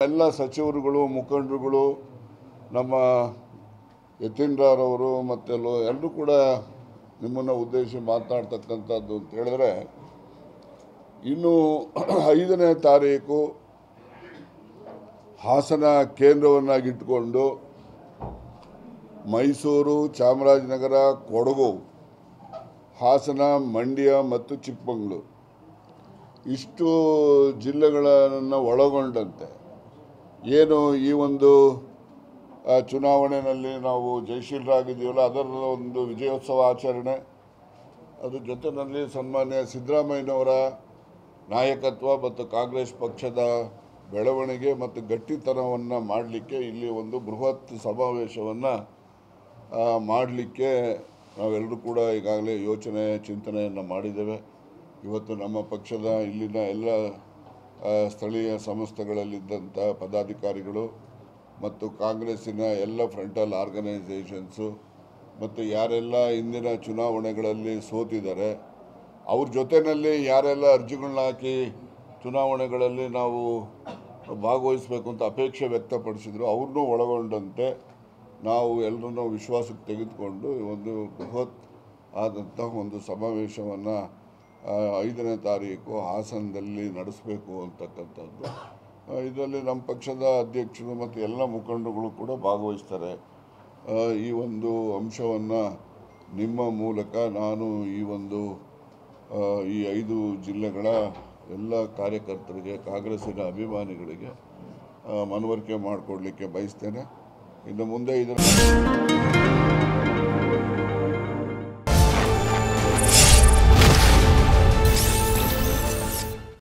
ಎಲ್ಲ ಸಚಿವರುಗಳು ಮುಖಂಡರುಗಳು ನಮ್ಮ ಯತೀಂದ್ರರವರು ಮತ್ತು ಎಲ್ಲರೂ ಕೂಡ ನಿಮ್ಮನ್ನು ಉದ್ದೇಶಿಸಿ ಮಾತನಾಡ್ತಕ್ಕಂಥದ್ದು ಅಂತ ಹೇಳಿದ್ರೆ, ಇನ್ನು 5ನೇ ತಾರೀಕು ಹಾಸನ ಕೇಂದ್ರವನ್ನಾಗಿಟ್ಟುಕೊಂಡು ಮೈಸೂರು, ಚಾಮರಾಜನಗರ, ಕೊಡಗು, ಹಾಸನ, ಮಂಡ್ಯ ಮತ್ತು ಚಿಕ್ಕಮಗಳೂರು ಇಷ್ಟು ಜಿಲ್ಲೆಗಳನ್ನು ಒಳಗೊಂಡಂತೆ ಏನು ಈ ಒಂದು ಚುನಾವಣೆಯಲ್ಲಿ ನಾವು ಜಯಶೀಲರಾಗಿದ್ದೀವಲ್ಲ, ಅದರ ಒಂದು ವಿಜಯೋತ್ಸವ ಆಚರಣೆ, ಅದ್ರ ಜೊತೆಯಲ್ಲಿ ಸನ್ಮಾನ್ಯ ಸಿದ್ದರಾಮಯ್ಯನವರ ನಾಯಕತ್ವ ಮತ್ತು ಕಾಂಗ್ರೆಸ್ ಪಕ್ಷದ ಬೆಳವಣಿಗೆ ಮತ್ತು ಗಟ್ಟಿತನವನ್ನು ಮಾಡಲಿಕ್ಕೆ ಇಲ್ಲಿ ಒಂದು ಬೃಹತ್ ಸಮಾವೇಶವನ್ನು ಮಾಡಲಿಕ್ಕೆ ನಾವೆಲ್ಲರೂ ಕೂಡ ಈಗಾಗಲೇ ಚಿಂತನೆಯನ್ನು ಮಾಡಿದ್ದೇವೆ. ಇವತ್ತು ನಮ್ಮ ಪಕ್ಷದ ಇಲ್ಲಿನ ಎಲ್ಲ ಸ್ಥಳೀಯ ಸಂಸ್ಥೆಗಳಲ್ಲಿದ್ದಂಥ ಪದಾಧಿಕಾರಿಗಳು ಮತ್ತು ಕಾಂಗ್ರೆಸ್ಸಿನ ಎಲ್ಲ ಫ್ರಂಟಲ್ ಆರ್ಗನೈಸೇಷನ್ಸು ಮತ್ತು ಯಾರೆಲ್ಲ ಇಂದಿನ ಚುನಾವಣೆಗಳಲ್ಲಿ ಸೋತಿದ್ದಾರೆ ಅವ್ರ ಜೊತೆಯಲ್ಲಿ ಯಾರೆಲ್ಲ ಅರ್ಜಿಗಳನ್ನ ಹಾಕಿ ಚುನಾವಣೆಗಳಲ್ಲಿ ನಾವು ಭಾಗವಹಿಸಬೇಕು ಅಂತ ಅಪೇಕ್ಷೆ ವ್ಯಕ್ತಪಡಿಸಿದ್ರು ಅವ್ರನ್ನೂ ಒಳಗೊಂಡಂತೆ ನಾವು ಎಲ್ಲರನ್ನೂ ವಿಶ್ವಾಸಕ್ಕೆ ತೆಗೆದುಕೊಂಡು ಒಂದು ಬೃಹತ್ ಆದಂಥ ಒಂದು ಸಮಾವೇಶವನ್ನು 5ನೇ ತಾರೀಕು ಹಾಸನದಲ್ಲಿ ನಡೆಸಬೇಕು ಅಂತಕ್ಕಂಥದ್ದು. ಇದರಲ್ಲಿ ನಮ್ಮ ಪಕ್ಷದ ಅಧ್ಯಕ್ಷರು ಮತ್ತು ಎಲ್ಲ ಮುಖಂಡರುಗಳು ಕೂಡ ಭಾಗವಹಿಸ್ತಾರೆ. ಈ ಒಂದು ಅಂಶವನ್ನು ನಿಮ್ಮ ಮೂಲಕ ನಾನು ಈ 5 ಜಿಲ್ಲೆಗಳ ಎಲ್ಲ ಕಾರ್ಯಕರ್ತರಿಗೆ, ಕಾಂಗ್ರೆಸ್ಸಿನ ಅಭಿಮಾನಿಗಳಿಗೆ ಮನವರಿಕೆ ಮಾಡಿಕೊಡ್ಲಿಕ್ಕೆ ಬಯಸ್ತೇನೆ. ಇನ್ನು ಮುಂದೆ ಇದನ್ನು